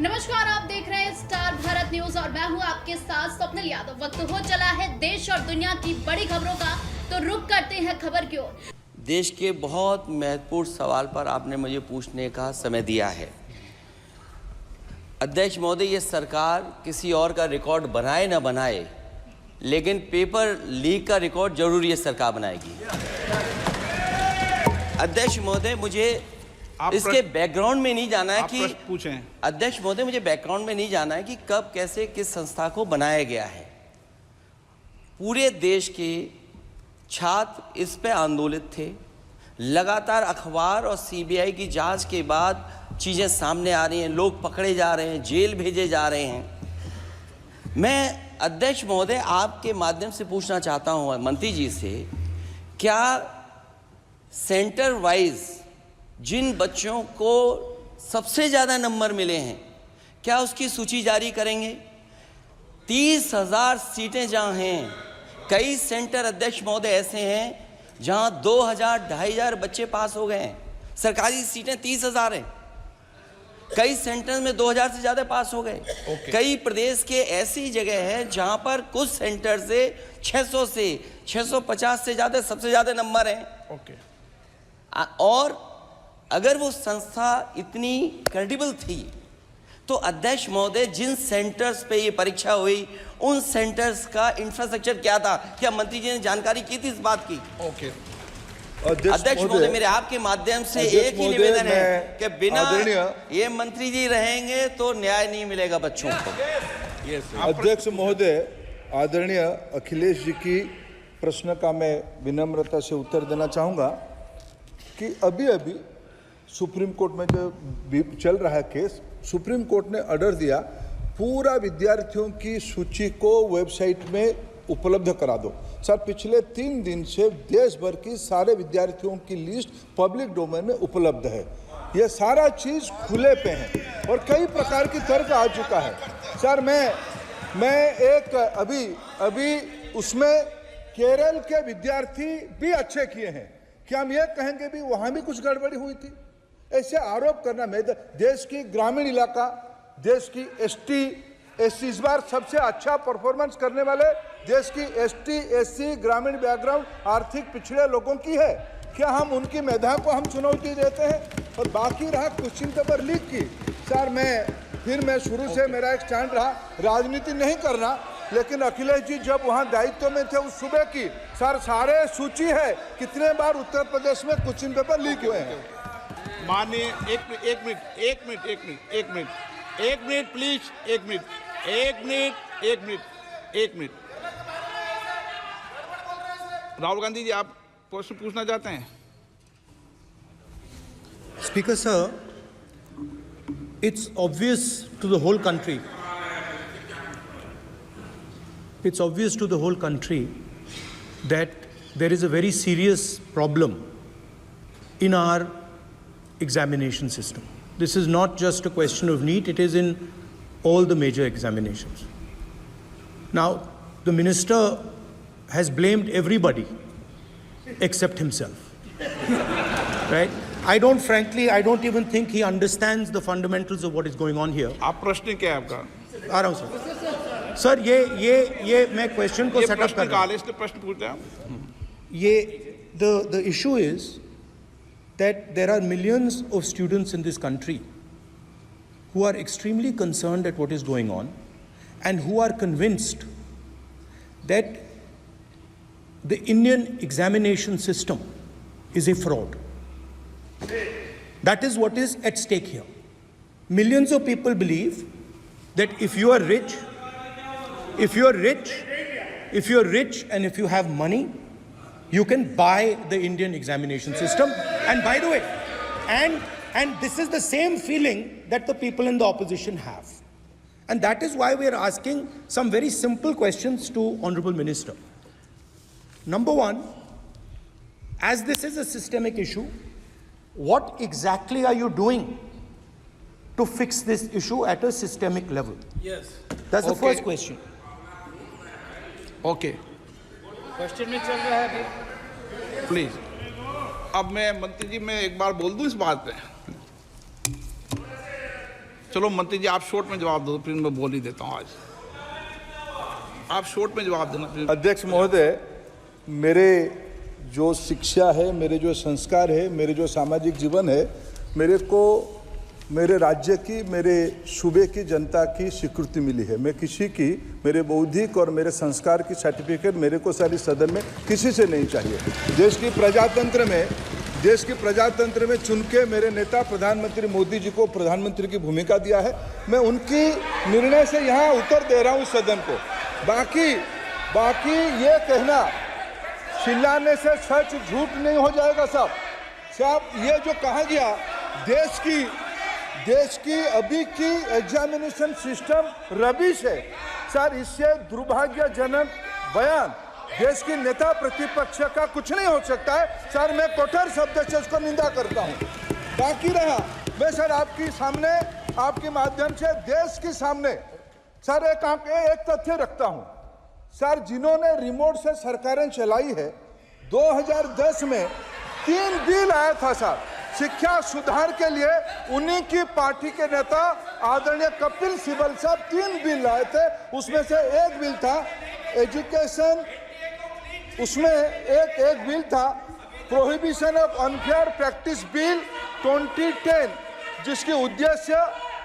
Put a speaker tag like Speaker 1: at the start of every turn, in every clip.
Speaker 1: नमस्कार, आप देख रहे हैं स्टार भारत न्यूज और मैं हूं आपके साथ स्वप्निल यादव। वक्त हो चला है देश और दुनिया की बड़ी खबरों का, तो रुक करते हैं खबर की ओर।
Speaker 2: देश के बहुत महत्वपूर्ण सवाल पर आपने मुझे पूछने का समय दिया है। अध्यक्ष महोदय, ये सरकार किसी और का रिकॉर्ड बनाए ना बनाए, लेकिन पेपर लीक का रिकॉर्ड जरूर ये सरकार बनाएगी। अध्यक्ष महोदय, मुझे इसके बैकग्राउंड में नहीं जाना है कि
Speaker 3: पूछें।
Speaker 2: अध्यक्ष महोदय, मुझे बैकग्राउंड में नहीं जाना है कि कब कैसे किस संस्था को बनाया गया है। पूरे देश के छात्र इस पे आंदोलित थे। लगातार अखबार और सीबीआई की जांच के बाद चीज़ें सामने आ रही हैं, लोग पकड़े जा रहे हैं, जेल भेजे जा रहे हैं। मैं अध्यक्ष महोदय आपके माध्यम से पूछना चाहता हूं मंत्री जी से, क्या सेंटर वाइज जिन बच्चों को सबसे ज़्यादा नंबर मिले हैं, क्या उसकी सूची जारी करेंगे? 30,000 सीटें जहाँ हैं, कई सेंटर अध्यक्ष महोदय ऐसे हैं जहाँ 2,000-2,500 बच्चे पास हो गए हैं। सरकारी सीटें 30,000 हैं, कई सेंटर में 2,000 से ज़्यादा पास हो गए। कई प्रदेश के ऐसी जगह है जहाँ पर कुछ सेंटर से 600 से 650 से ज़्यादा सबसे ज़्यादा नंबर हैं। और अगर वो संस्था इतनी क्रेडिबल थी तो अध्यक्ष महोदय जिन सेंटर्स पे ये परीक्षा हुई उन सेंटर्स का इंफ्रास्ट्रक्चर क्या था? क्या मंत्री जी ने जानकारी की थी इस बात की? अध्यक्ष महोदय, मेरे आपके माध्यम से एक ही निवेदन है कि बिना ये मंत्री जी रहेंगे तो न्याय नहीं मिलेगा बच्चों को।
Speaker 4: अध्यक्ष महोदय, आदरणीय अखिलेश जी की प्रश्न का मैं विनम्रता से उत्तर देना चाहूँगा कि अभी सुप्रीम कोर्ट में जो चल रहा है केस, सुप्रीम कोर्ट ने ऑर्डर दिया पूरा विद्यार्थियों की सूची को वेबसाइट में उपलब्ध करा दो। सर, पिछले 3 दिन से देश भर की सारे विद्यार्थियों की लिस्ट पब्लिक डोमेन में उपलब्ध है। ये सारा चीज़ खुले पे है और कई प्रकार की तर्क आ चुका है। सर, मैं एक अभी उसमें केरल के विद्यार्थी भी अच्छे किए हैं, क्या हम ये कहेंगे भी वहाँ भी कुछ गड़बड़ी हुई थी? ऐसे आरोप करना, मैं देश की ग्रामीण इलाका, देश की एसटी एससी इस बार सबसे अच्छा परफॉर्मेंस करने वाले देश की एसटी एससी ग्रामीण बैकग्राउंड आर्थिक पिछड़े लोगों की है। क्या हम उनकी मेधा को हम चुनौती देते हैं? और बाकी रहा क्वेश्चन पेपर लीक की, सर मैं शुरू से मेरा एक स्टैंड रहा राजनीति नहीं करना, लेकिन अखिलेश जी जब वहाँ दायित्व में थे उस सूबे की, सर सारे सूची है कितने बार उत्तर प्रदेश में क्वेश्चन पेपर लीक हुए हैं।
Speaker 3: माननीय एक मिनट प्लीज, एक मिनट। राहुल गांधी जी, आप प्रश्न पूछना चाहते हैं?
Speaker 5: Speaker sir, it's obvious to the whole country. It's obvious to the whole country that there is a very serious problem in our examination system. This is not just a question of NEET, it is in all the major examinations. Now, the minister has blamed everybody except himself. Right? I don't even think he understands the fundamentals of what is going on here.
Speaker 3: आप प्रश्न क्या है आपका?
Speaker 5: आ रहा हूँ sir. Sir, ये मैं question को सेटअप कर रहा हूँ।
Speaker 3: इसलिए प्रश्न पूछते हैं।
Speaker 5: ये the issue is that there are millions of students in this country who are extremely concerned at what is going on and who are convinced that the Indian examination system is a fraud. That is what is at stake here. Millions of people believe that if you are rich and if you have money, you can buy the Indian examination system. And by the way, and this is the same feeling that the people in the opposition have. And that is why we are asking some very simple questions to Honorable Minister. Number one, as this is a systemic issue, what exactly are you doing to fix this issue at a systemic level?
Speaker 3: Yes.
Speaker 5: That's the first question.
Speaker 3: Okay.
Speaker 6: Question में चल रहा है अभी।
Speaker 3: Please. अब मैं मंत्री जी, मैं एक बार बोल दूं इस बात पे। चलो मंत्री जी आप शॉर्ट में जवाब दो, फिर मैं बोल ही देता हूँ आज। आप शॉर्ट में जवाब देना फिर।
Speaker 4: अध्यक्ष महोदय, मेरे जो शिक्षा है, मेरे जो संस्कार है, मेरे जो सामाजिक जीवन है, मेरे को मेरे राज्य की, मेरे सूबे की जनता की स्वीकृति मिली है। मैं किसी की, मेरे बौद्धिक और मेरे संस्कार की सर्टिफिकेट मेरे को सारी सदन में किसी से नहीं चाहिए। देश की प्रजातंत्र में चुन के मेरे नेता प्रधानमंत्री मोदी जी को प्रधानमंत्री की भूमिका दिया है। मैं उनकी निर्णय से यहाँ उत्तर दे रहा हूँ सदन को। बाकी ये कहना चिल्लाने से सच झूठ नहीं हो जाएगा साहब। ये जो कहा गया देश की अभी की एग्जामिनेशन सिस्टम रबिश है सर, इससे दुर्भाग्यजनक बयान देश की नेता प्रतिपक्ष का कुछ नहीं हो सकता है सर। मैं कठोर शब्द से उसको निंदा करता हूं। बाकी रहा, मैं सर आपके सामने, आपके माध्यम से देश के सामने सर एक तथ्य रखता हूं सर। जिन्होंने रिमोट से सरकारें चलाई है, 2010 में 3 बिल आया था सर शिक्षा सुधार के लिए। उन्हीं की पार्टी के नेता आदरणीय कपिल सिब्बल साहब 3 बिल लाए थे। उसमें से एक बिल था एजुकेशन, उसमें एक बिल था prohibition of unfair practice bill 2010, जिसकी उद्देश्य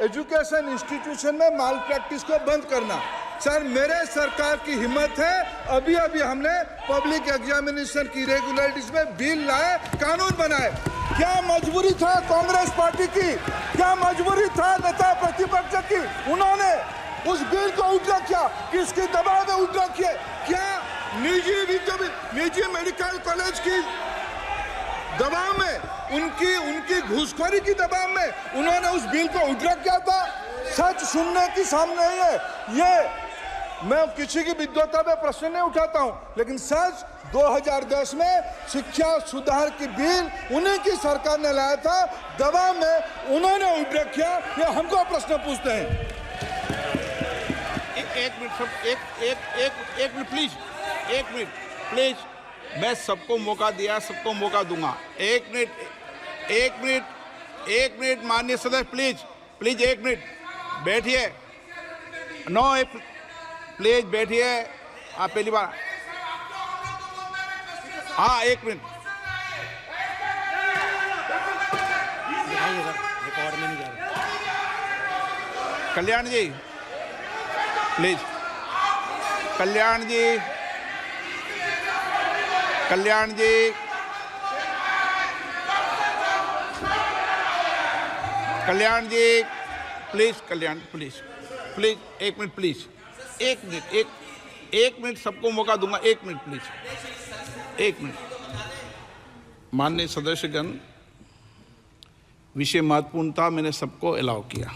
Speaker 4: एजुकेशन इंस्टीट्यूशन में माल प्रैक्टिस को बंद करना। सर मेरे सरकार की हिम्मत है, अभी हमने पब्लिक एग्जामिनेशन की रेगुलरिटीज में बिल लाए, कानून बनाए। क्या मजबूरी था कांग्रेस पार्टी की, क्या मजबूरी था नेता प्रतिपक्ष की? उन्होंने उस बिल को उल्टा किया, किसके दबाव में उल्टा किया? क्या निजी मेडिकल कॉलेज की दबाव में, उनकी घूसखोरी की दबाव में उन्होंने उस बिल को उल्टा किया था? सच सुनने की सामने है ये। मैं किसी की विद्वता में प्रश्न नहीं उठाता हूं, लेकिन सच 2010 में शिक्षा सुधार की बिल उन्हीं की सरकार ने लाया था, दबाव में उन्होंने उल्टा किया। ये हमको प्रश्न पूछते हैं।
Speaker 3: एक मिनट प्लीज, एक मिनट प्लीज। मैं सबको मौका दिया, सबको मौका दूंगा। एक मिनट माननीय सदस्य, प्लीज 1 मिनट बैठिए। प्लीज बैठिए। आप पहली बार, हाँ 1 minute. Kalyan ji please, Kalyan ji please 1 minute please. 1 minute सबको मौका दूंगा। 1 मिनट प्लीज, 1 मिनट। माननीय सदस्यगण, विषय महत्वपूर्ण था, मैंने सबको अलाउ किया,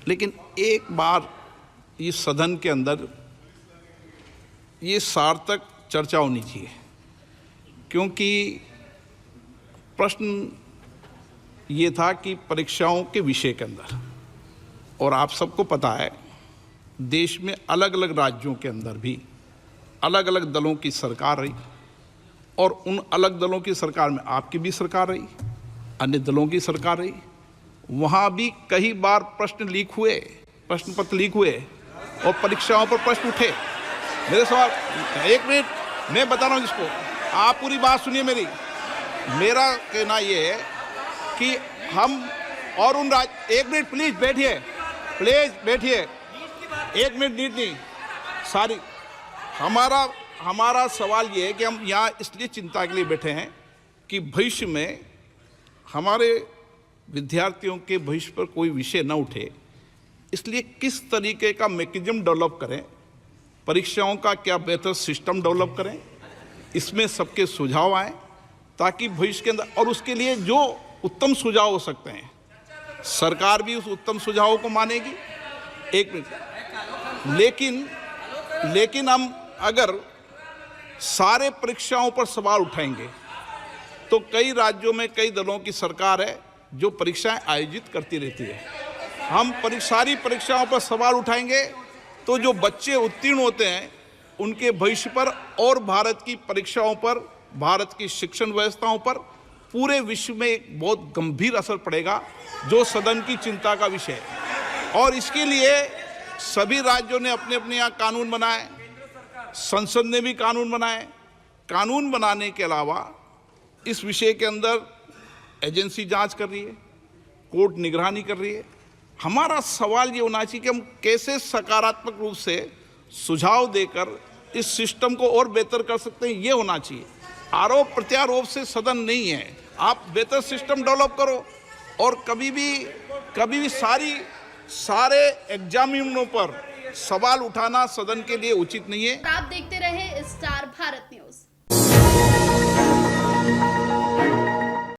Speaker 3: लेकिन एक बार इस सदन के अंदर ये सार्थक चर्चा होनी चाहिए, क्योंकि प्रश्न ये था कि परीक्षाओं के विषय के अंदर, और आप सबको पता है देश में अलग अलग राज्यों के अंदर भी अलग अलग दलों की सरकार रही, और उन अलग दलों की सरकार में आपकी भी सरकार रही, अन्य दलों की सरकार रही। वहाँ भी कई बार प्रश्न पत्र लीक हुए और परीक्षाओं पर प्रश्न उठे। मेरे सवाल, 1 मिनट मैं बता रहा हूँ जिसको, आप पूरी बात सुनिए मेरी। मेरा कहना ये है कि हम और उन 1 मिनट प्लीज बैठिए, 1 मिनट नीट नहीं सारी। हमारा सवाल ये है कि हम यहाँ इसलिए चिंता के लिए बैठे हैं कि भविष्य में हमारे विद्यार्थियों के भविष्य पर कोई विषय न उठे, इसलिए किस तरीके का मैकेनिज्म डेवलप करें, परीक्षाओं का क्या बेहतर सिस्टम डेवलप करें, इसमें सबके सुझाव आए ताकि भविष्य के अंदर, और उसके लिए जो उत्तम सुझाव हो सकते हैं सरकार भी उस उत्तम सुझावों को मानेगी। 1 मिनट। लेकिन हम अगर सारे परीक्षाओं पर सवाल उठाएंगे तो कई राज्यों में कई दलों की सरकार है जो परीक्षाएं आयोजित करती रहती है। हम सारी परीक्षाओं पर सवाल उठाएंगे तो जो बच्चे उत्तीर्ण होते हैं उनके भविष्य पर और भारत की परीक्षाओं पर, भारत की शिक्षण व्यवस्थाओं पर पूरे विश्व में एक बहुत गंभीर असर पड़ेगा, जो सदन की चिंता का विषय है। और इसके लिए सभी राज्यों ने अपने अपने यहाँ कानून बनाए, संसद ने भी कानून बनाए। कानून बनाने के अलावा इस विषय के अंदर एजेंसी जांच कर रही है, कोर्ट निगरानी कर रही है। हमारा सवाल ये होना चाहिए कि हम कैसे सकारात्मक रूप से सुझाव देकर इस सिस्टम को और बेहतर कर सकते हैं, ये होना चाहिए। आरोप प्रत्यारोप से सदन नहीं है। आप बेहतर सिस्टम डेवलप करो, और कभी भी सारे एग्जामिनरों पर सवाल उठाना सदन के लिए उचित नहीं है।
Speaker 1: आप देखते रहे स्टार भारत न्यूज।